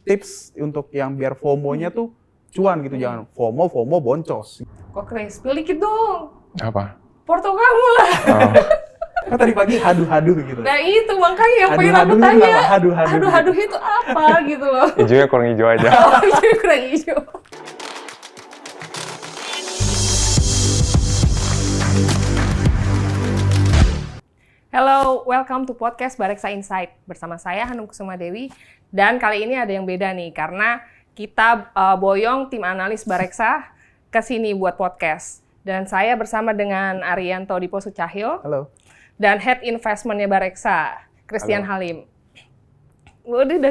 tips untuk yang biar FOMO-nya tuh cuan gitu, jangan FOMO boncos. Kok Chris, spill dikit dong. Apa? Porto kamu lah. Oh, Kan tadi pagi haduh-haduh gitu. Nah itu makanya yang pengen aku Haduh-haduh itu tanya. kenapa? Haduh-haduh Haduh-haduh itu apa gitu loh. hijaunya kurang hijau aja. Oh, jadi kurang hijau. Hello, welcome to podcast Bareksa Insight. Bersama saya Hanum Kusuma Dewi. Dan kali ini ada yang beda nih, karena kita boyong tim analis Bareksa ke sini buat podcast. Dan saya bersama dengan Arianto Dipo Sucahyo. Halo. Dan Head Investment-nya Bareksa, Christian Halim. Waduh,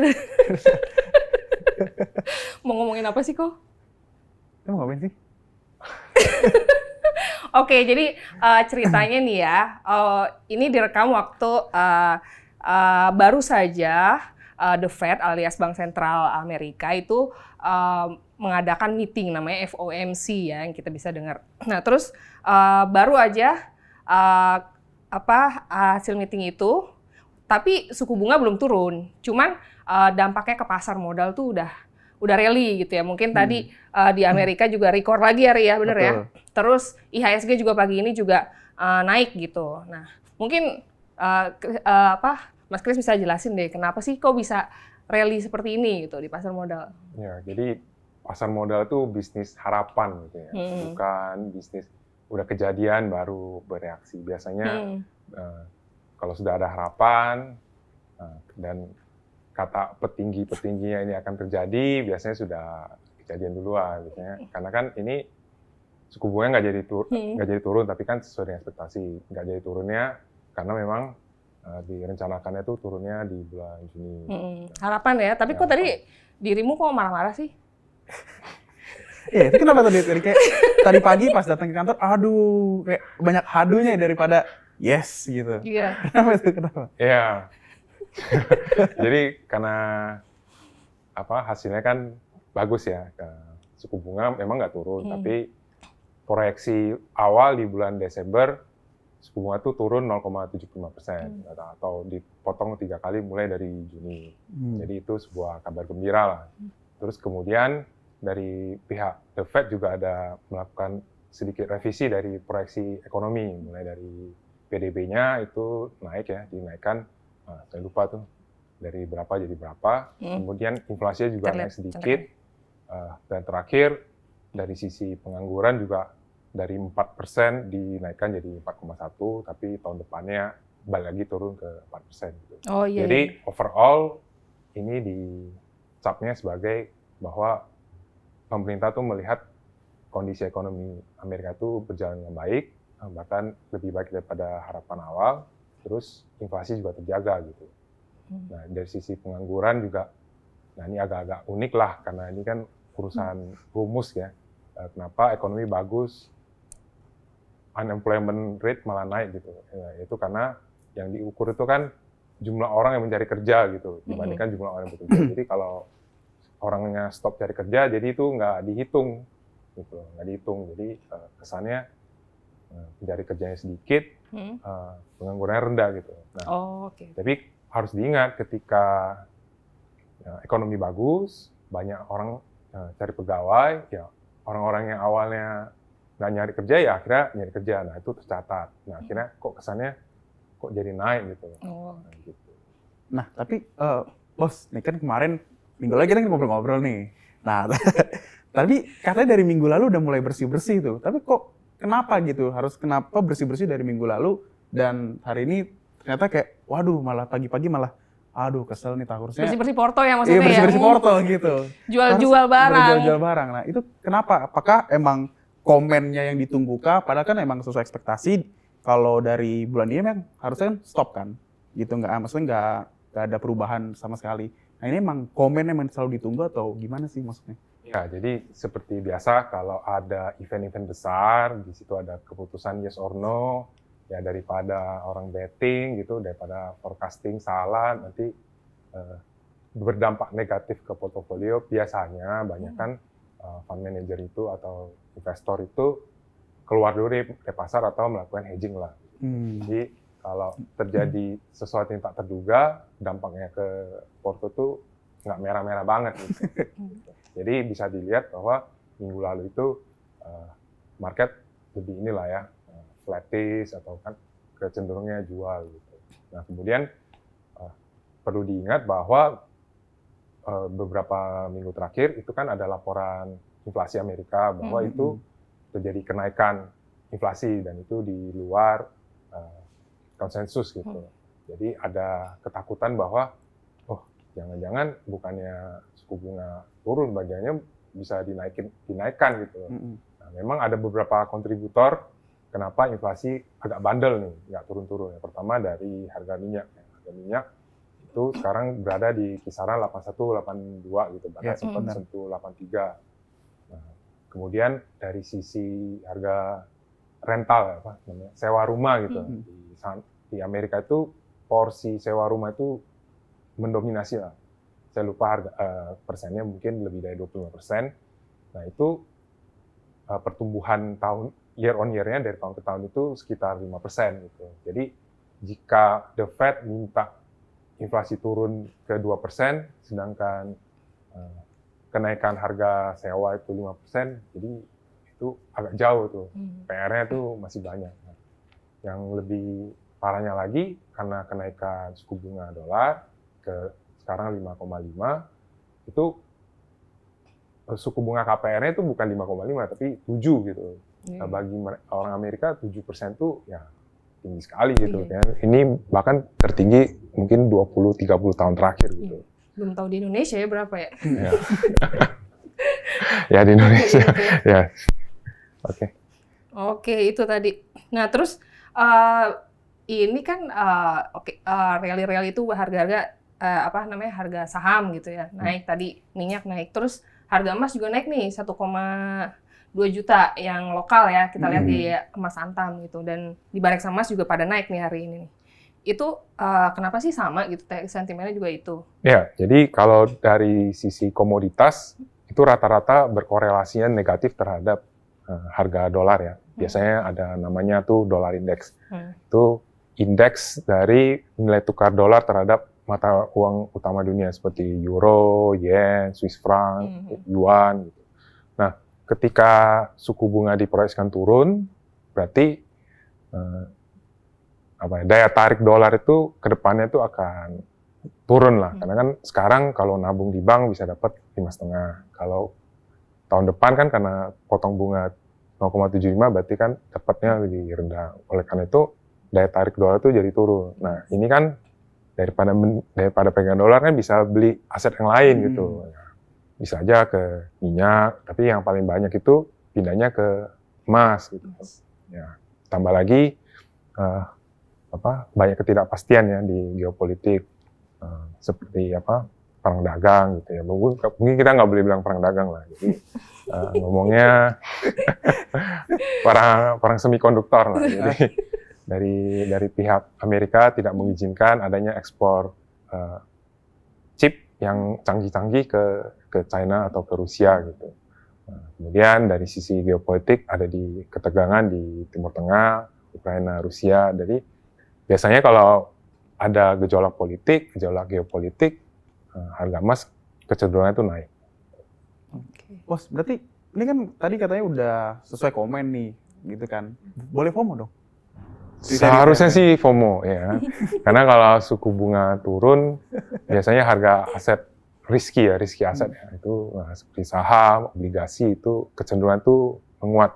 mau ngomongin apa sih kok? Kamu ngapain sih? Oke, jadi ceritanya nih ya, ini direkam waktu baru saja The Fed alias Bank Sentral Amerika itu mengadakan meeting namanya FOMC ya, yang kita bisa dengar. Nah, terus baru aja hasil meeting itu, tapi suku bunga belum turun. Cuman dampaknya ke pasar modal tuh udah rally gitu ya. Mungkin tadi di Amerika juga record lagi ya, bener ya. Terus IHSG juga pagi ini juga naik gitu. Nah, mungkin Mas Kris bisa jelasin deh kenapa sih kok bisa rally seperti ini gitu di pasar modal? Ya, jadi pasar modal itu bisnis harapan gitu ya, bukan bisnis udah kejadian baru bereaksi. Biasanya kalau sudah ada harapan dan kata petinggi-petingginya ini akan terjadi, biasanya sudah kejadian duluan biasanya. Karena kan ini suku bunga nggak jadi turun, tapi kan sesuai dengan ekspektasi. Nggak jadi turunnya karena memang direncanakannya tuh turunnya di bulan Juni. Harapan ya, tapi kok tadi dirimu kok marah-marah sih? Iya, itu kenapa tadi kayak tadi pagi pas datang ke kantor, aduh, kayak banyak hadunya daripada yes gitu. Iya. Kenapa itu? Kenapa? Iya. Jadi karena hasilnya kan bagus ya, suku bunga memang nggak turun, tapi proyeksi awal di bulan Desember suku bunga tuh turun 0,75% atau dipotong 3 kali mulai dari Juni. Jadi itu sebuah kabar gembira lah. Terus kemudian dari pihak The Fed juga ada melakukan sedikit revisi dari proyeksi ekonomi, mulai dari PDB-nya itu naik ya, dinaikkan, saya lupa tuh dari berapa jadi berapa. Kemudian inflasinya juga naik sedikit. Dan terakhir dari sisi pengangguran juga dari 4% dinaikkan jadi 4,1, tapi tahun depannya balik lagi turun ke 4%. Gitu. Oh, iya, jadi overall ini dicapnya sebagai bahwa pemerintah tuh melihat kondisi ekonomi Amerika itu berjalan dengan baik, bahkan lebih baik daripada harapan awal, terus inflasi juga terjaga gitu. Nah dari sisi pengangguran juga, nah ini agak-agak unik lah karena ini kan urusan rumus ya. Kenapa ekonomi bagus, unemployment rate malah naik gitu. Ya, itu karena yang diukur itu kan jumlah orang yang mencari kerja gitu dibandingkan jumlah orang yang bekerja. Jadi kalau orangnya stop cari kerja, jadi itu nggak dihitung gitu, nggak dihitung. Jadi kesannya mencari kerjanya sedikit, penganggurannya rendah gitu. Nah, tapi harus diingat ketika ekonomi bagus, banyak orang cari pegawai, ya orang-orang yang awalnya nggak nyari kerja ya akhirnya nyari kerja. Nah itu tercatat. Nah akhirnya kok kesannya kok jadi naik gitu. Nah tapi bos, ini kan kemarin minggu lalu kita ngobrol-ngobrol nih. Nah tapi katanya dari minggu lalu udah mulai bersih-bersih tuh. Tapi kok kenapa gitu? Kenapa bersih-bersih dari minggu lalu dan hari ini ternyata kayak waduh malah pagi-pagi malah aduh kesel nih harusnya. Bersih-bersih Porto ya maksudnya ya? Iya bersih-bersih Porto gitu. Jual-jual barang. Jual-jual barang. Nah itu kenapa? Apakah emang komennya yang ditunggu kah? Padahal kan emang sesuai ekspektasi kalau dari bulan ini memang harusnya kan stop kan? Gitu maksudnya nggak ada perubahan sama sekali. Nah ini emang komen emang selalu ditunggu atau gimana sih maksudnya? Ya, jadi seperti biasa kalau ada event-event besar, di situ ada keputusan yes or no, ya daripada orang betting gitu, daripada forecasting salah, nanti berdampak negatif ke portofolio. Biasanya banyak kan fund manager itu atau investor itu keluar dulu dari pasar atau melakukan hedging lah. Jadi kalau terjadi sesuatu yang tak terduga, dampaknya ke porto itu nggak merah-merah banget gitu. Jadi bisa dilihat bahwa minggu lalu itu market lebih inilah ya, flattish atau kan kecenderungnya jual gitu. Nah kemudian perlu diingat bahwa beberapa minggu terakhir itu kan ada laporan inflasi Amerika bahwa itu terjadi kenaikan inflasi dan itu di luar konsensus gitu. Jadi ada ketakutan bahwa jangan-jangan bukannya suku bunga turun, bagiannya bisa dinaikkan gitu. Nah, memang ada beberapa kontributor kenapa inflasi agak bandel nih, nggak turun-turun. Yang pertama dari harga minyak. Harga minyak itu sekarang berada di kisaran 81-82 gitu, bahkan sempat sentuh 83. Nah, kemudian dari sisi harga rental, sewa rumah gitu. Di Amerika itu porsi sewa rumah itu mendominasi lah. Saya lupa harga, persennya mungkin lebih dari 25%. Nah itu pertumbuhan tahun year on year-nya dari tahun ke tahun itu sekitar 5% gitu. Jadi jika The Fed minta inflasi turun ke 2%, sedangkan kenaikan harga sewa itu 5%, jadi itu agak jauh tuh. PR-nya tuh masih banyak. Nah, yang lebih parahnya lagi, karena kenaikan suku bunga dolar ke sekarang 5,5, itu suku bunga KPR-nya itu bukan 5,5 tapi 7 gitu. Nah, bagi orang Amerika 7% itu ya tinggi sekali gitu kan. Ini bahkan tertinggi mungkin 20-30 tahun terakhir gitu. Belum tahu di Indonesia ya berapa ya? Ya, ya di Indonesia. Ya. Oke. Oke, itu tadi. Nah, terus ini kan rally itu harga-harga harga saham gitu ya. Naik tadi, minyak naik. Terus harga emas juga naik nih 1,2 juta yang lokal ya. Kita lihat di emas Antam gitu, dan di Bareksa Emas juga pada naik nih hari ini nih. Itu kenapa sih sama gitu, sentimennya juga itu? Ya, jadi kalau dari sisi komoditas itu rata-rata berkorelasinya negatif terhadap harga dolar ya. Biasanya ada namanya tuh dollar index. Itu indeks dari nilai tukar dolar terhadap mata uang utama dunia seperti euro, yen, Swiss franc, yuan gitu. Nah, ketika suku bunga diproyeksikan turun, berarti daya tarik dolar itu ke depannya itu akan turun lah. Karena kan sekarang kalau nabung di bank bisa dapat 5,5. Kalau tahun depan kan karena potong bunga 0,75 berarti kan dapatnya lebih rendah. Oleh karena itu daya tarik dolar itu jadi turun. Nah, ini kan daripada pegang dolar kan bisa beli aset yang lain gitu. Bisa aja ke minyak, tapi yang paling banyak itu pindahnya ke emas gitu. Ya, tambah lagi banyak ketidakpastian ya di geopolitik, seperti perang dagang gitu ya. Mungkin kita nggak boleh bilang perang dagang lah. Jadi ngomongnya perang semikonduktor lah. Jadi dari pihak Amerika tidak mengizinkan adanya ekspor chip yang canggih-canggih ke China atau ke Rusia gitu. Kemudian dari sisi geopolitik ada di ketegangan di Timur Tengah, Ukraina, Rusia. Jadi biasanya kalau ada gejolak politik, gejolak geopolitik, harga emas kecenderungannya itu naik. Bos, berarti ini kan tadi katanya udah sesuai komen nih, gitu kan? Boleh FOMO dong? Seharusnya sih FOMO ya, karena kalau suku bunga turun, biasanya harga aset risky aset ya, itu seperti saham, obligasi itu kecenderungan itu menguat.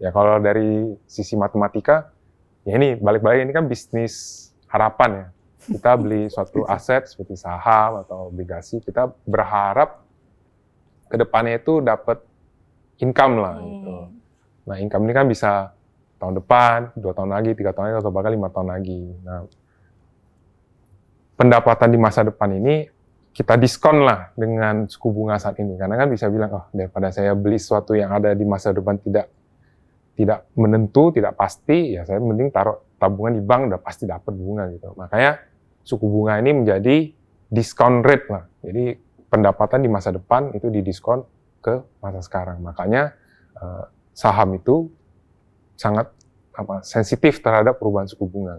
Ya kalau dari sisi matematika, ya ini balik-balik ini kan bisnis harapan ya. Kita beli suatu aset seperti saham atau obligasi, kita berharap ke depannya itu dapat income lah gitu. Nah income ini kan bisa tahun depan, 2 tahun lagi, 3 tahun lagi, atau bahkan 5 tahun lagi. Nah, pendapatan di masa depan ini kita diskon lah dengan suku bunga saat ini. Karena kan bisa bilang, daripada saya beli sesuatu yang ada di masa depan tidak menentu, tidak pasti, ya saya mending taruh tabungan di bank, udah pasti dapat bunga gitu. Makanya suku bunga ini menjadi discount rate lah. Jadi pendapatan di masa depan itu didiskon ke masa sekarang. Makanya saham itu sangat sensitif terhadap perubahan suku bunga.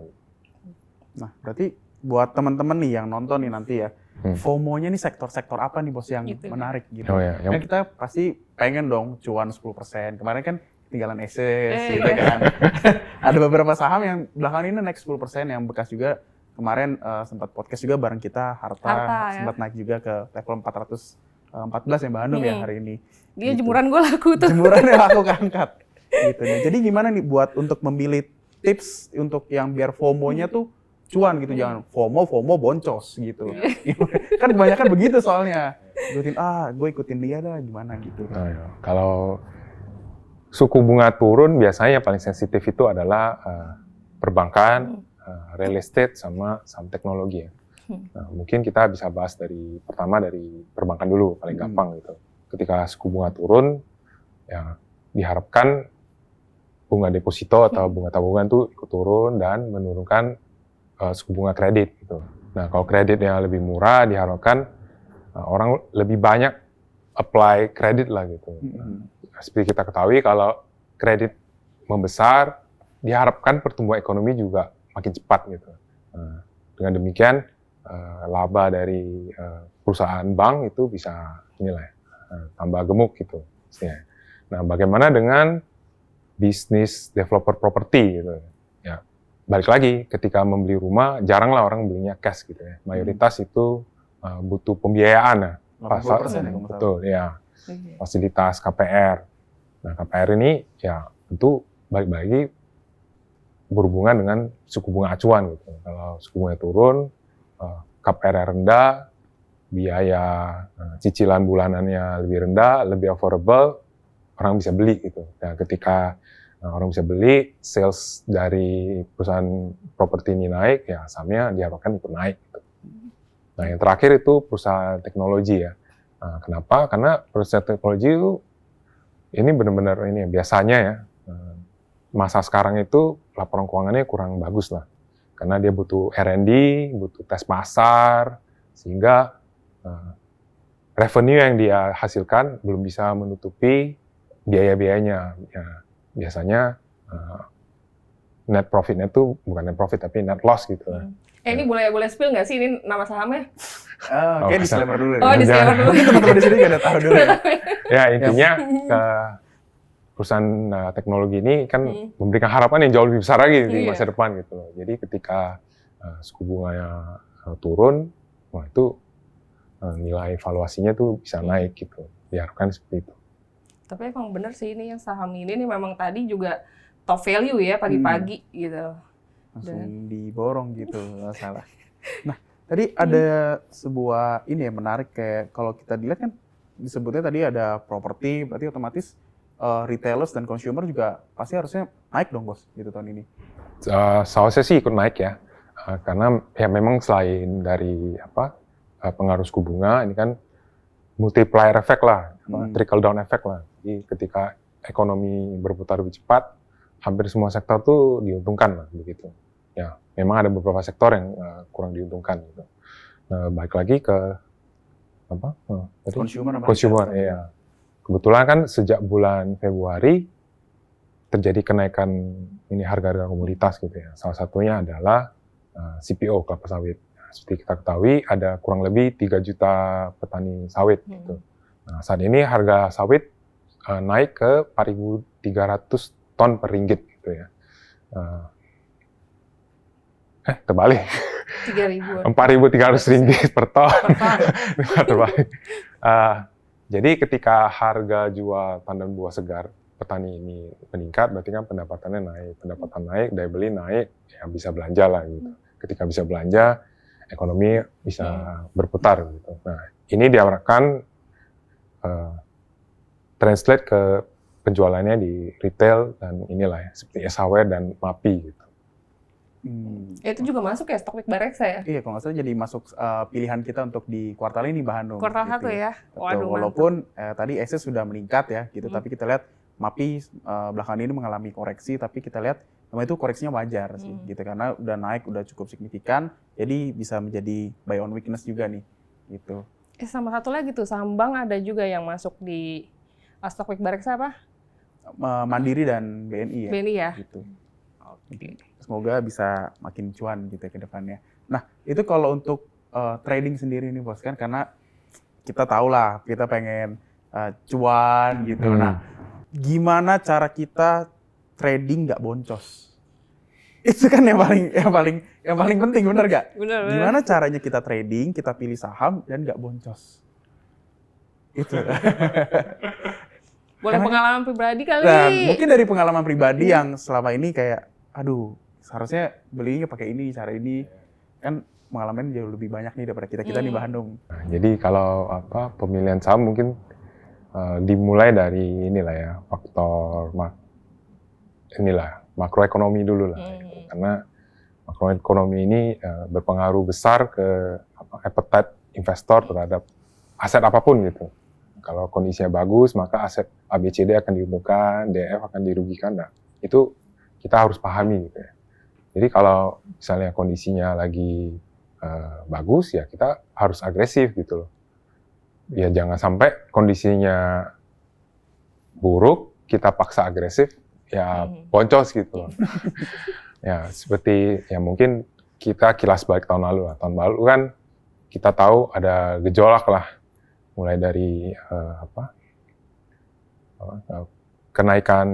Nah, berarti buat teman-teman nih yang nonton nih nanti ya, FOMO-nya nih sektor-sektor apa nih bos yang Gitu. menarik gitu. Oh ya, Kan kita pasti pengen dong cuan 10%. Kemarin kan tinggalan Aces gitu kan. Ada beberapa saham yang belakangan ini naik 10% yang bekas juga. Kemarin sempat podcast juga bareng kita, Harta Ya. sempat naik juga ke level 414 ya Mbak Hanum ya hari ini. Dia Gitu. jemuran gue laku tuh. Jemuran yang aku angkat. Gitu. Nah, jadi gimana nih buat untuk memilih tips untuk yang biar FOMO-nya tuh cuan gitu, jangan FOMO boncos gitu. Kan kebanyakan begitu soalnya. Gue ikutin dia dah gimana gitu. Oh, ya. Kalau suku bunga turun biasanya yang paling sensitif itu adalah perbankan, real estate sama saham teknologi ya. Nah, mungkin kita bisa bahas pertama dari perbankan dulu paling gampang gitu. Ketika suku bunga turun, ya diharapkan bunga deposito atau bunga tabungan tuh ikut turun dan menurunkan suku bunga kredit gitu. Nah, kalau kreditnya lebih murah, diharapkan orang lebih banyak apply kredit lah gitu. Seperti kita ketahui, kalau kredit membesar, diharapkan pertumbuhan ekonomi juga makin cepat gitu. Dengan demikian, laba dari perusahaan bank itu bisa tambah gemuk gitu. Nah, bagaimana dengan bisnis developer properti gitu? Ya, balik lagi, ketika membeli rumah, jaranglah orang belinya cash gitu ya. Mayoritas itu butuh pembiayaan ya. 80% ya, betul, ya. Fasilitas KPR. Nah, KPR ini ya tentu balik lagi berhubungan dengan suku bunga acuan gitu. Kalau suku bunga turun, KPR rendah, biaya cicilan bulanannya lebih rendah, lebih affordable, orang bisa beli gitu. Nah, ketika orang bisa beli, sales dari perusahaan properti ini naik, ya sahamnya diharapkan ikut naik. Gitu. Nah, yang terakhir itu perusahaan teknologi ya. Nah, kenapa? Karena perusahaan teknologi itu ini benar-benar ini biasanya ya masa sekarang itu laporan keuangannya kurang bagus lah, karena dia butuh R&D, butuh tes pasar, sehingga revenue yang dia hasilkan belum bisa menutupi biaya-biayanya. Ya, biasanya net profitnya itu bukan net profit tapi net loss gitu. Ini boleh spill nggak sih ini nama sahamnya? Oke, disclaimer dulu. Disclaimer dulu. Mungkin teman-teman di sini nggak ada tahu dulu ya. Ya, intinya perusahaan teknologi ini kan memberikan harapan yang jauh lebih besar lagi di masa depan gitu. Jadi ketika suku bunganya turun, wah itu nilai valuasinya tuh bisa naik gitu. Diharapkan seperti itu. Tapi emang bener sih ini yang saham ini nih memang tadi juga top value ya pagi-pagi gitu. Langsung diborong gitu, nggak salah. Nah, tadi ada sebuah ini ya menarik, kayak kalau kita dilihat kan disebutnya tadi ada properti, berarti otomatis retailers dan consumer juga pasti harusnya naik dong bos gitu tahun ini. Seharusnya sih ikut naik ya, karena ya memang selain dari pengaruh suku bunga, ini kan multiplier effect lah, trickle down effect lah. Jadi ketika ekonomi berputar lebih cepat, hampir semua sektor tuh diuntungkan lah begitu. Ya, memang ada beberapa sektor yang kurang diuntungkan gitu. Nah, balik lagi ke consumer ya. Kebetulan kan sejak bulan Februari terjadi kenaikan ini harga-harga komoditas gitu ya. Salah satunya adalah CPO kelapa sawit. Seperti kita ketahui ada kurang lebih 3 juta petani sawit gitu. Nah, saat ini harga sawit naik ke 4.300 ton per ringgit gitu ya. Terbalik. 4.300 ringgit per ton. Terbalik. Jadi ketika harga jual tandan buah segar petani ini meningkat, berarti kan pendapatannya naik. Pendapatan naik, daya beli naik, ya bisa belanja lah gitu. Ketika bisa belanja, ekonomi bisa berputar gitu. Nah, ini diharapkan translate ke penjualannya di retail dan inilah ya, seperti SHW dan MAPI gitu. Itu juga masuk ya stok Week Bareksa ya? Iya, kalau nggak salah jadi masuk pilihan kita untuk di kuartal ini Mbak Hanum. Kuartal gitu 1 ya? Waduh, walaupun tadi Aces sudah meningkat ya, gitu. Tapi kita lihat MAPI belakangan ini mengalami koreksi, tapi kita lihat memang itu koreksinya wajar sih, gitu. Karena udah naik, udah cukup signifikan, jadi bisa menjadi buy on weakness juga nih, gitu. Sama satu lagi tuh, saham bank ada juga yang masuk di stok Week Bareksa apa? Mandiri dan BNI ya. BNI ya? Gitu. Semoga bisa makin cuan gitu ya ke depannya. Nah, itu kalau untuk trading sendiri nih bos kan, karena kita tahu lah kita pengen cuan gitu. Nah, gimana cara kita trading nggak boncos? Itu kan yang paling penting, bener gak? Bener. Gimana caranya kita trading, kita pilih saham dan nggak boncos? Itu. Boleh pengalaman pribadi kali. Nah, mungkin dari pengalaman pribadi yang selama ini kayak, aduh, seharusnya belinya pakai ini, cara ini, kan pengalaman jauh lebih banyak nih daripada kita di Bandung. Nah, jadi kalau pemilihan saham mungkin dimulai dari inilah ya, faktor makroekonomi dulu lah. Karena makroekonomi ini berpengaruh besar ke appetite investor terhadap aset apapun gitu. Kalau kondisinya bagus, maka aset ABCD akan diuntungkan, DF akan dirugikan. Nah, itu kita harus pahami gitu ya. Jadi kalau misalnya kondisinya lagi bagus, ya kita harus agresif gitu loh. Ya jangan sampai kondisinya buruk, kita paksa agresif, ya boncos gitu loh. Ya seperti ya mungkin kita kilas balik tahun lalu lah. Tahun lalu kan kita tahu ada gejolak lah. Mulai dari kenaikan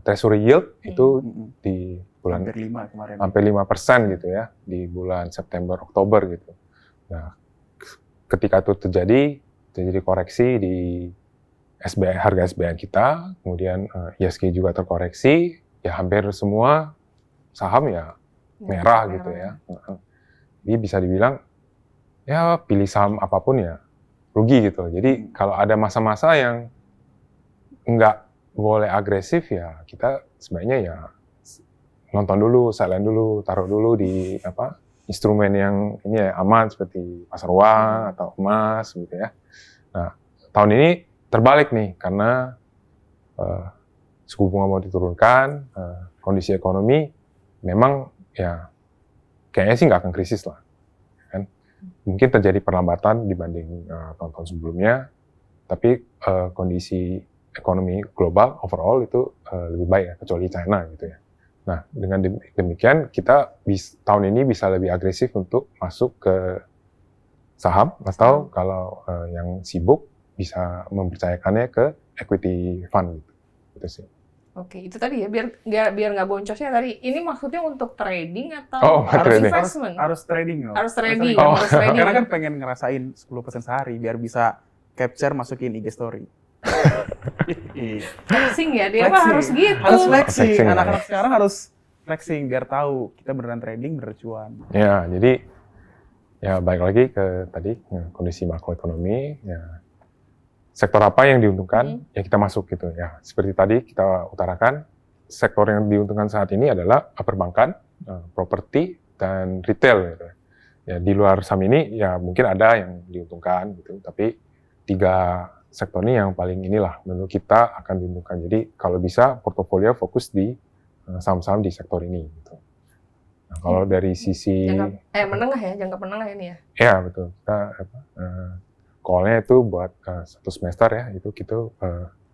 treasury yield itu di bulan hampir 5% gitu ya di bulan September Oktober gitu. Nah, ketika itu terjadi koreksi di SBN, harga SBN kita, kemudian ISG juga terkoreksi, ya hampir semua saham ya merah gitu ya. Jadi bisa dibilang ya pilih saham apapun ya rugi gitu. Jadi kalau ada masa-masa yang nggak boleh agresif ya kita sebaiknya ya nonton dulu, silent dulu, taruh dulu di instrumen yang ini ya aman seperti pasar uang atau emas gitu ya. Nah, tahun ini terbalik nih karena suku bunga mau diturunkan, kondisi ekonomi memang ya kayaknya sih nggak akan krisis lah. Mungkin terjadi perlambatan dibanding tahun-tahun sebelumnya, tapi kondisi ekonomi global overall itu lebih baik ya, kecuali China gitu ya. Nah, dengan demikian kita tahun ini bisa lebih agresif untuk masuk ke saham atau kalau yang sibuk bisa mempercayakannya ke equity fund gitu sih. Oke, itu tadi ya biar nggak boncosnya tadi. Ini maksudnya untuk trading atau investment? Harus trading loh. Harus trading. Karena kan pengen ngerasain 10% sehari biar bisa capture masukin IG story. Flexing ya, dia mah harus gitu. Harus flexing. Anak-anak sekarang harus flexing biar tahu kita beneran trading, bener cuan. Ya, jadi ya balik lagi ke tadi kondisi makroekonomi ya. Sektor apa yang diuntungkan, ya kita masuk gitu ya. Seperti tadi kita utarakan, sektor yang diuntungkan saat ini adalah perbankan, properti, dan retail gitu. Ya di luar saham ini ya mungkin ada yang diuntungkan gitu, tapi 3 sektor ini yang paling inilah menurut kita akan diuntungkan. Jadi kalau bisa portofolio fokus di saham-saham di sektor ini gitu. Nah, kalau dari sisi jangka menengah ini ya. Ya betul. Kita call-nya itu buat 1 semester ya, itu kita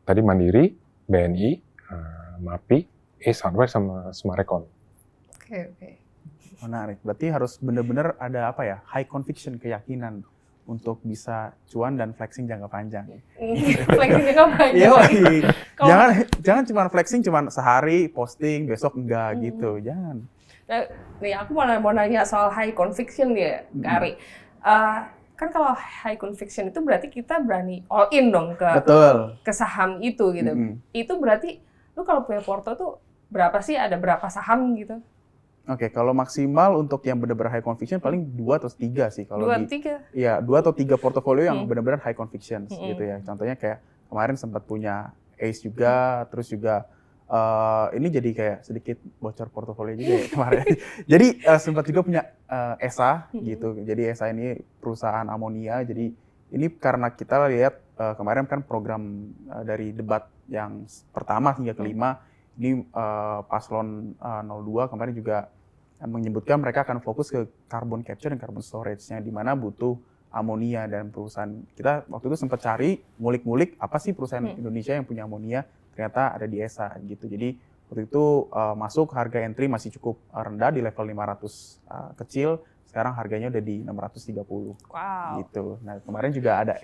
tadi Mandiri, BNI, MAPI, Ace Hardware sama Smartrecon. Oke. Menarik. Berarti harus benar-benar ada high conviction, keyakinan untuk bisa cuan dan flexing jangka panjang. Flexing jangka panjang. Jangan cuma flexing cuma sehari posting, besok enggak gitu. Jangan. Nah, nih aku mau nanya soal high conviction ya, Kak Ari. Kan kalau high conviction itu berarti kita berani all in dong ke saham itu gitu. Itu berarti lu kalau punya porto tuh berapa sih, ada berapa saham gitu? Oke, kalau maksimal untuk yang benar-benar high conviction paling 2 atau 3 sih. Kalau 2-3? Iya, 2 atau 3 portofolio yang benar-benar high conviction gitu ya. Contohnya kayak kemarin sempat punya Ace juga, terus juga ini jadi kayak sedikit bocor portofolio juga ya kemarin. Jadi sempat juga punya ESA gitu. Jadi ESA ini perusahaan amonia. Jadi ini karena kita lihat kemarin kan program dari debat yang pertama hingga kelima, ini paslon 02 kemarin juga menyebutkan mereka akan fokus ke carbon capture dan carbon storage-nya, di mana butuh amonia, dan perusahaan kita waktu itu sempat cari ngulik-ngulik apa sih perusahaan Indonesia yang punya amonia. Ternyata ada di ESA gitu. Jadi waktu itu masuk harga entry masih cukup rendah di level 500 kecil sekarang harganya udah di 630 Wow. gitu. Nah kemarin juga ada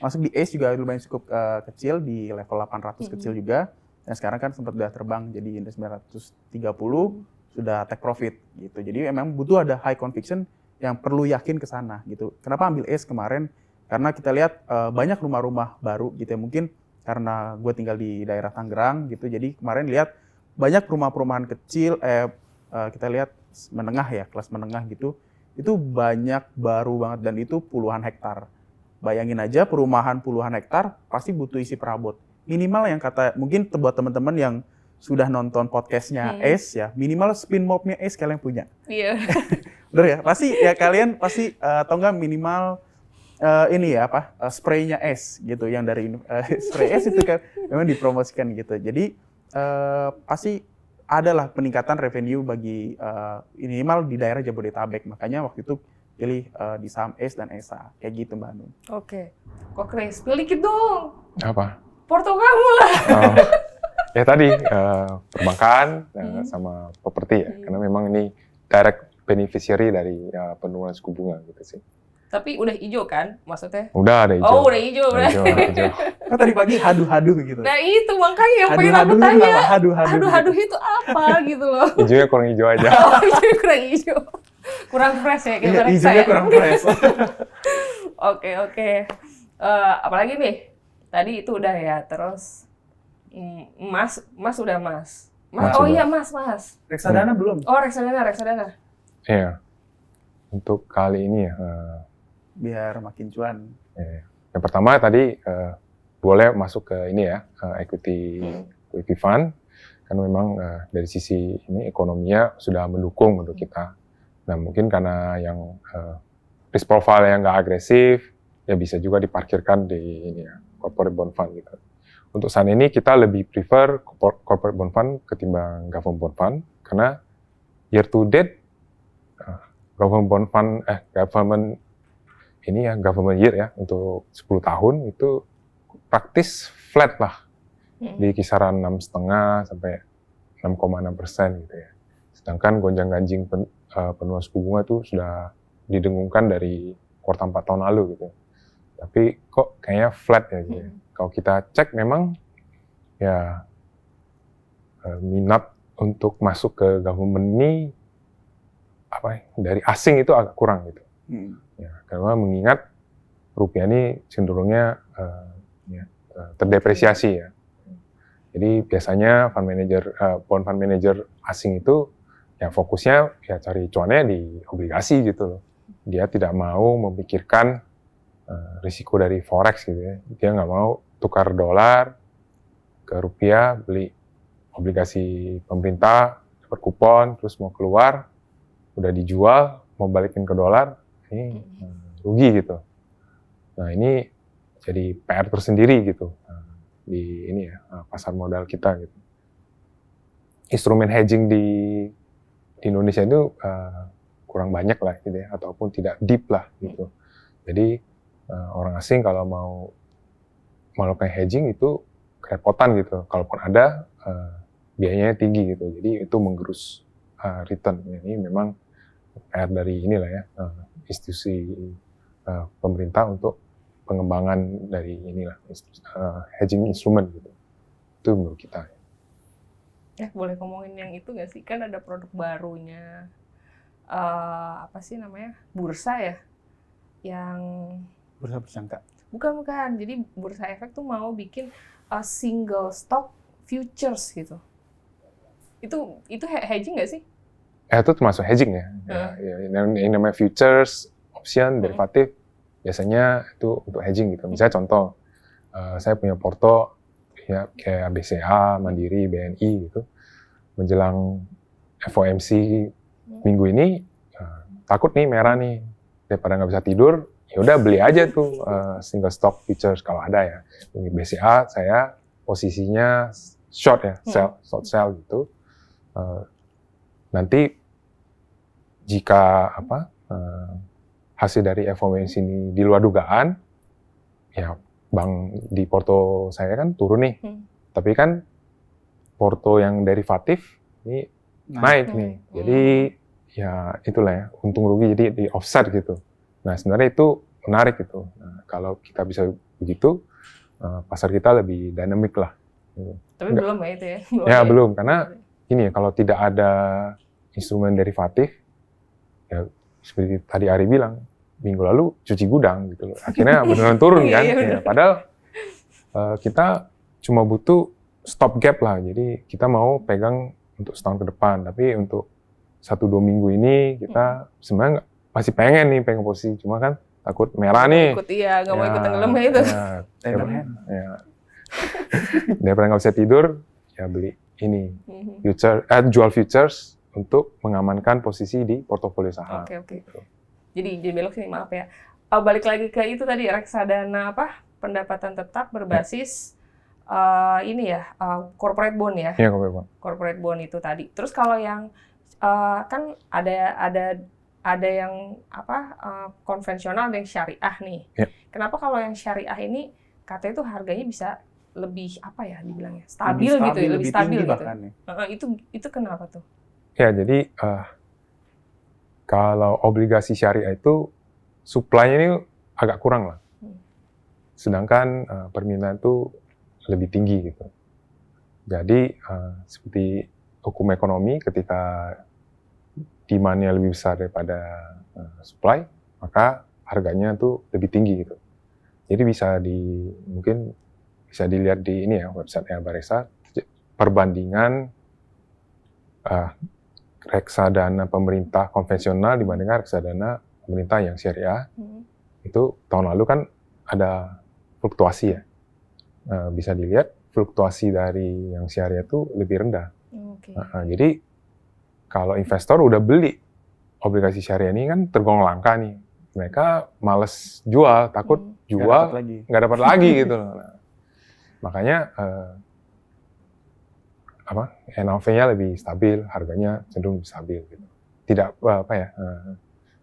masuk di ACE juga lumayan cukup kecil di level 800 kecil juga. Dan sekarang kan sempat udah terbang jadi indeks 930 sudah take profit gitu. Jadi memang butuh ada high conviction yang perlu yakin ke sana gitu. Kenapa ambil ACE kemarin? Karena kita lihat banyak rumah-rumah baru gitu ya. Mungkin karena gue tinggal di daerah Tangerang gitu. Jadi kemarin lihat banyak perumahan kecil, kita lihat menengah ya, kelas menengah gitu. Itu banyak baru banget dan itu puluhan hektar. Bayangin aja perumahan puluhan hektar pasti butuh isi perabot. Minimal yang kata, mungkin buat teman-teman yang sudah nonton podcastnya ACE ya, minimal spin mopnya ACE kalian punya. Iya. Bener ya? Pasti ya kalian pasti atau enggak minimal ini ya spraynya ACE gitu yang dari spray ACE itu kan memang dipromosikan gitu. Jadi pasti adalah peningkatan revenue bagi minimal di daerah Jabodetabek. Makanya waktu itu pilih di saham ACE dan ESA kayak gitu Mbak Hanum. Oke. Kok Chris, pilih dikit dong. Apa? Porto kamu lah. Ya tadi perbankan sama properti ya, karena memang ini direct beneficiary dari penurunan suku bunga gitu sih. Tapi udah hijau kan maksudnya? Udah ada hijau. Oh, udah hijau. Hijau. Kan tadi pagi haduh-haduh gitu. Nah itu makanya yang pengen aku Haduh-haduh itu tanya. apa? Haduh-haduh. Haduh-haduh itu apa gitu loh. Hijaunya kurang hijau aja. Oh, hijaunya kurang hijau. Kurang fresh ya kayak Iya, reksa hijaunya ya. kurang fresh. Oke. Apalagi nih? Tadi itu udah ya. Terus Mas udah Mas. Oh Mas iya udah. Mas. Reksadana belum? Oh reksadana. Iya. Untuk kali ini ya, Biar makin cuan. yang pertama tadi boleh masuk ke ini ya, equity fund, karena memang dari sisi ini ekonominya sudah mendukung untuk kita. Nah mungkin karena yang risk profile yang nggak agresif, ya bisa juga diparkirkan di ini ya, corporate bond fund gitu. Untuk saat ini kita lebih prefer corporate bond fund ketimbang government bond fund, karena year to date government year ya untuk 10 tahun itu praktis flat lah di kisaran 6,5 sampai 6,6% gitu ya. Sedangkan gonjang-ganjing penurunan suku bunga itu sudah didengungkan dari kuartal 4 tahun lalu gitu. Tapi kok kayaknya flat ya gitu. Kalau kita cek memang ya minat untuk masuk ke government ini dari asing itu agak kurang gitu. Ya, karena mengingat rupiah ini cenderungnya terdepresiasi ya. Jadi biasanya bond fund manager asing itu ya fokusnya ya cari cuannya di obligasi gitu loh. Dia tidak mau memikirkan risiko dari forex gitu ya. Dia nggak mau tukar dolar ke rupiah, beli obligasi pemerintah, dapat kupon, terus mau keluar, udah dijual, mau balikin ke dolar, ini rugi gitu. Nah ini jadi PR tersendiri gitu di ini ya pasar modal kita gitu. Instrumen hedging di Indonesia itu kurang banyak lah gitu ya, ataupun tidak deep lah gitu. Jadi orang asing kalau mau melakukan hedging itu kerepotan gitu. Kalaupun ada biayanya tinggi gitu. Jadi itu menggerus return. Ini memang PR dari inilah ya institusi pemerintah untuk pengembangan dari inilah hedging instrument gitu. Itu menurut kita. Boleh ngomongin yang itu nggak sih? Kan ada produk barunya apa sih namanya? Bursa ya? Yang Bursa bersangka. Bukan. Jadi Bursa Efek tuh mau bikin single stock futures gitu. Itu hedging nggak sih? Itu termasuk hedging ya. Yang namanya futures, option, derivatif, biasanya itu untuk hedging gitu. Misalnya contoh, saya punya porto ya kayak BCA, Mandiri, BNI gitu. Menjelang FOMC minggu ini, takut nih merah nih, daripada nggak bisa tidur, ya udah beli aja tuh single stock futures kalau ada ya. BCA saya posisinya short ya, short sell gitu. Nanti jika hasil dari FOMC ini di luar dugaan, ya bank di porto saya kan turun nih. Tapi kan porto yang derivatif ini naik nih. Jadi ya itulah ya, untung rugi jadi di offset gitu. Nah sebenarnya itu menarik gitu. Nah, kalau kita bisa begitu, pasar kita lebih dynamic lah. Tapi Enggak. belum ya itu ya? Ya belum, karena ini ya, kalau tidak ada instrumen derivatif, ya seperti tadi Ari bilang, minggu lalu cuci gudang gitu loh. Akhirnya beneran turun kan. Iya, Ya, padahal kita cuma butuh stop gap lah. Jadi kita mau pegang untuk setahun ke depan. Tapi untuk 1-2 minggu ini kita sebenarnya masih pengen nih pegang posisi. Cuma kan takut merah nih. Nggak mau ikut tenggelam ya itu. Ya. Daripada nggak bisa tidur, ya beli ini jual futures untuk mengamankan posisi di portofolio saham. Oke. Jadi belok sini, maaf ya. Balik lagi ke itu tadi, reksadana pendapatan tetap berbasis corporate bond ya. Iya, corporate bond. Corporate bond itu tadi. Terus kalau yang kan ada yang konvensional dan yang syariah nih. Ya. Kenapa kalau yang syariah ini katanya itu harganya bisa lebih dibilangnya stabil gitu ya, lebih stabil gitu. Bahkan, ya. Itu kenapa tuh? Ya, jadi kalau obligasi syariah itu supply-nya ini agak kurang lah. Sedangkan permintaan itu lebih tinggi gitu. Jadi seperti hukum ekonomi, ketika demand-nya lebih besar daripada supply, maka harganya tuh lebih tinggi gitu. Jadi mungkin bisa dilihat di ini ya, website-nya Bareksa, perbandingan reksadana pemerintah konvensional dibandingkan reksadana pemerintah yang syariah. Itu tahun lalu kan ada fluktuasi ya. Bisa dilihat fluktuasi dari yang syariah itu lebih rendah. Jadi kalau investor udah beli obligasi syariah ini kan tergolong langka nih. Mereka males jual, takut jual nggak dapat lagi gitu loh. Nah, makanya NAV-nya lebih stabil, harganya cenderung lebih stabil gitu. Tidak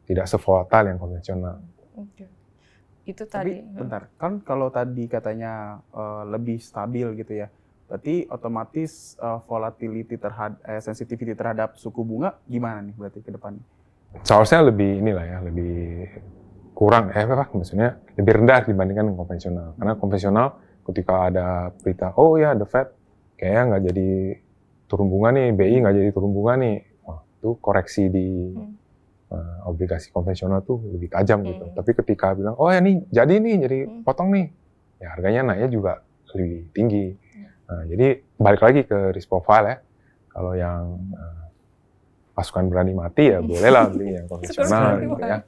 tidak sevolatile yang konvensional. Itu tadi. Tapi bentar, kan kalau tadi katanya lebih stabil gitu ya, berarti otomatis volatility sensitivity terhadap suku bunga gimana nih berarti ke depannya? Seharusnya lebih lebih kurang, maksudnya lebih rendah dibandingkan dengan konvensional. Karena konvensional ketika ada berita, oh ya the Fed kayaknya nggak jadi turun bunga nih, BI nggak jadi turun bunga nih, itu koreksi di obligasi konvensional tuh lebih tajam gitu. Tapi ketika bilang, oh ya nih jadi potong nih, ya harganya naiknya juga lebih tinggi. Nah, jadi balik lagi ke risk profile ya. Kalau yang pasukan berani mati ya bolehlah beli yang konvensional gitu ya.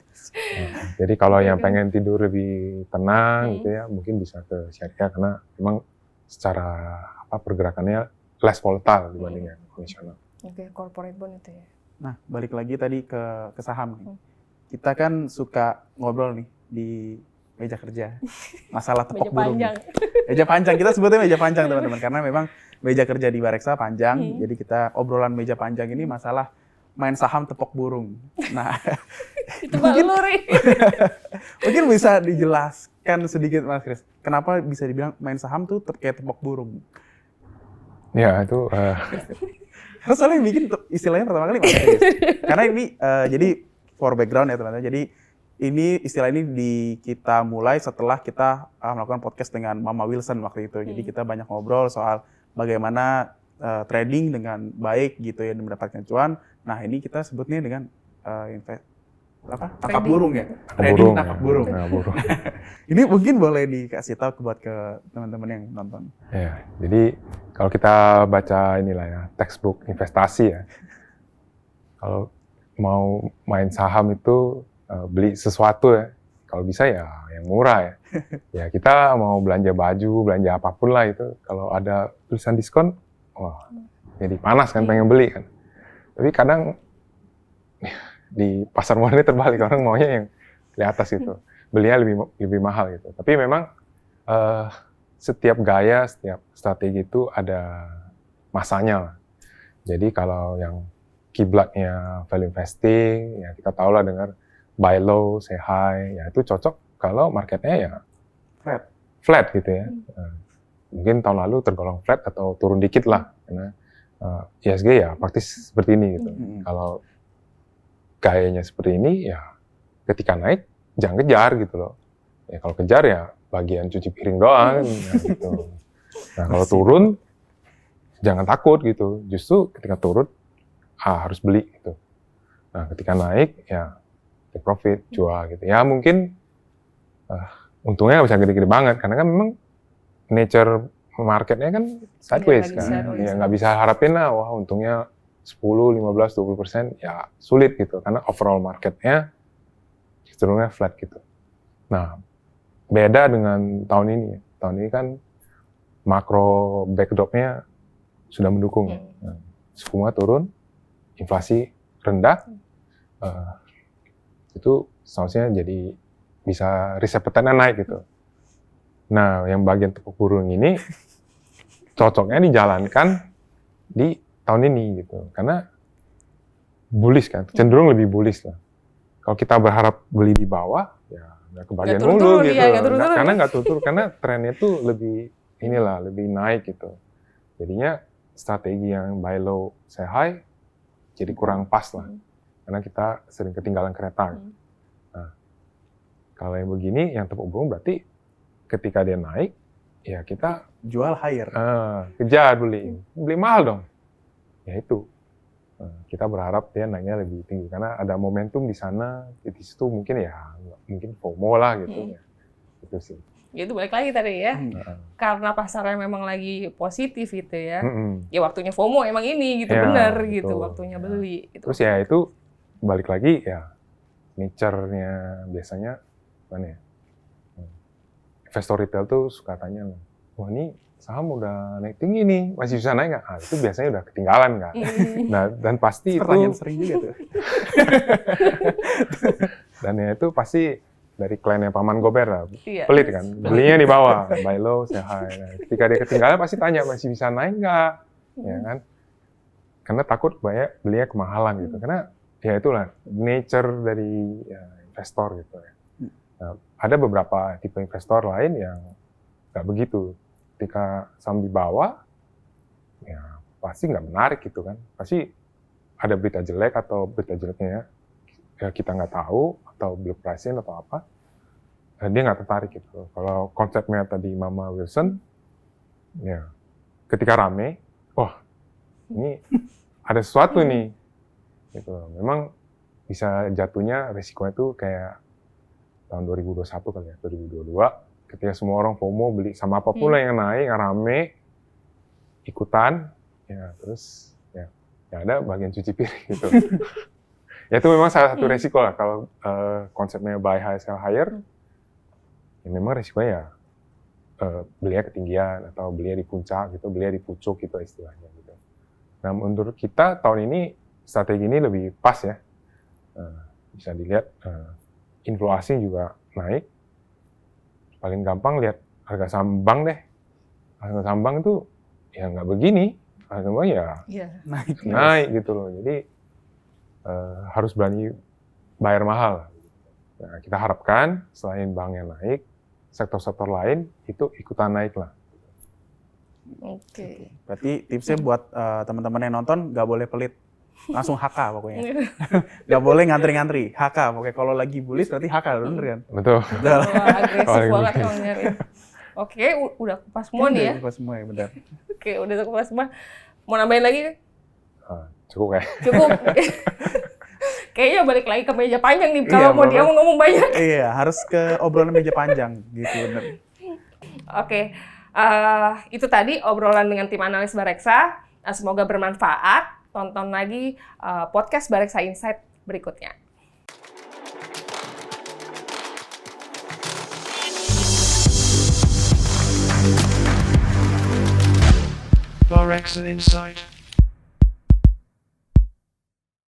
Jadi kalau yang pengen tidur lebih tenang gitu ya, mungkin bisa ke syariah karena memang secara pergerakannya less volatile dibanding yang konvensional. Oke, corporate bond itu ya. Nah, balik lagi tadi ke saham nih. Kita kan suka ngobrol nih di meja kerja. Masalah tepok burung. Meja panjang. Kita sebutnya meja panjang, teman-teman. Karena memang meja kerja di Bareksa panjang. Jadi kita obrolan meja panjang ini masalah main saham tepok burung. Nah, itu mungkin bisa dijelaskan sedikit, Mas Kris. Kenapa bisa dibilang main saham tuh kayak tepok burung? Ya, itu... Terus soalnya yang bikin istilahnya pertama kali Mas Kris. Karena ini, jadi for background ya teman-teman. Jadi ini istilah ini kita mulai setelah kita melakukan podcast dengan Mama Wilson waktu itu. Jadi kita banyak ngobrol soal bagaimana trading dengan baik gitu ya, mendapatkan cuan. Nah ini kita sebutnya dengan tangkap burung ya? Trading tangkap burung. Ini mungkin boleh dikasih tahu buat ke teman-teman yang nonton. Ya, jadi kalau kita baca textbook investasi ya, kalau mau main saham itu beli sesuatu ya, kalau bisa ya yang murah ya. Ya kita mau belanja baju, belanja apapun lah itu, kalau ada tulisan diskon, wah jadi panas kan pengen beli kan. Tapi kadang di pasar modern terbalik, orang maunya yang di atas gitu, belinya lebih mahal gitu. Tapi memang setiap gaya, setiap strategi itu ada masanya lah. Jadi kalau yang kiblatnya value investing, ya kita tahu lah dengar buy low, say high, ya itu cocok kalau marketnya ya flat gitu ya. Mungkin tahun lalu tergolong flat atau turun dikit lah, karena ISG ya praktis seperti ini gitu. Kalau gayanya seperti ini, ya ketika naik jangan kejar gitu loh. Ya kalau kejar ya bagian cuci piring doang ya, gitu. Nah kalau turun jangan takut gitu. Justru ketika turun harus beli gitu. Nah ketika naik ya take profit, jual gitu. Ya mungkin untungnya nggak bisa gede-gede banget karena kan memang nature marketnya kan sideways lagi kan. sideways. Ya nggak bisa harapin lah wah untungnya 10, 15, 20% ya sulit gitu karena overall marketnya cenderungnya flat gitu. Nah, beda dengan tahun ini. Tahun ini kan makro backdrop-nya sudah mendukung. Nah, suku bunga turun, inflasi rendah, itu seharusnya jadi bisa risk appetite-nya naik gitu. Nah, yang bagian tepuk burung ini cocoknya dijalankan di tahun ini gitu, karena bullish kan, cenderung lebih bullish lah. Kalau kita berharap beli di bawah, ya nggak kebagian dulu gitu. Karena nggak turun, karena trennya tuh lebih lebih naik gitu. Jadinya strategi yang buy low, sell high, jadi kurang pas lah. Karena kita sering ketinggalan kereta. Nah, kalau yang begini, yang tepuk burung berarti ketika dia naik, ya kita jual higher. Kejar beli mahal dong. Ya itu. Kita berharap dia naiknya lebih tinggi karena ada momentum di sana, di situ mungkin FOMO lah gitu ya. Itu sih. Itu balik lagi tadi ya. Karena pasarnya memang lagi positif gitu ya. Ya waktunya FOMO emang ini gitu, bener gitu, waktunya beli gitu. Terus ya itu balik lagi ya nature-nya biasanya mana ya? Investor retail tuh suka tanya, wah ini saham udah naik tinggi nih, masih bisa naik nggak? Itu biasanya udah ketinggalan kan. Nah, dan pasti pertanyaan sering juga tuh. Dan ya itu pasti dari kliennya Paman Gober lah, pelit kan, belinya di bawah, buy low, sell high. Nah, ketika dia ketinggalan pasti tanya masih bisa naik nggak, ya kan? Karena takut belinya kemahalan gitu. Karena ya itulah nature dari investor gitu ya. Nah, ada beberapa tipe investor lain yang nggak begitu. Ketika saham di bawah, ya pasti nggak menarik gitu kan. Pasti ada berita jelek atau berita jeleknya ya kita nggak tahu, atau belum pricing atau apa, dia nggak tertarik gitu. Kalau konsepnya tadi Mama Wilson, ya ketika rame, wah ini ada sesuatu nih. Gitu. Memang bisa jatuhnya resikonya tuh kayak tahun 2021 kali ya, 2022. Ketika semua orang FOMO beli sama apapun lah yang naik, yang rame, ikutan, ya terus ya ada bagian cuci piring gitu. Ya itu memang salah satu resiko lah kalau konsepnya buy high sell higher. Ya memang resikonya ya belinya ketinggian atau belinya di puncak gitu, belinya di pucuk gitu istilahnya gitu. Nah menurut kita tahun ini strategi ini lebih pas ya. Bisa dilihat inflasi juga naik. Paling gampang lihat harga saham bank deh. Harga saham bank itu ya nggak begini, harga bank ya naik gitu loh. Jadi harus berani bayar mahal. Nah, kita harapkan selain banknya naik, sektor-sektor lain itu ikutan naik lah. Oke. Berarti tipsnya buat teman-teman yang nonton nggak boleh pelit. Langsung HK pokoknya. Nggak boleh ngantri-ngantri. HK pokoknya kalau lagi bullish berarti HK, bener kan? Betul. Agresif banget emang nyari. Oke, udah kupas semua nih ya. Kupas semua ya, benar. Oke, udah kupas semua. Mau nambahin lagi? Cukup kayak. Cukup. Kayaknya balik lagi ke meja panjang nih kalau mau dia mau ngomong banyak. Iya, harus ke obrolan meja panjang gitu bener. Oke. Itu tadi obrolan dengan tim analis Bareksa. Semoga bermanfaat. Tonton lagi podcast Bareksa Insight berikutnya. Bareksa Insight.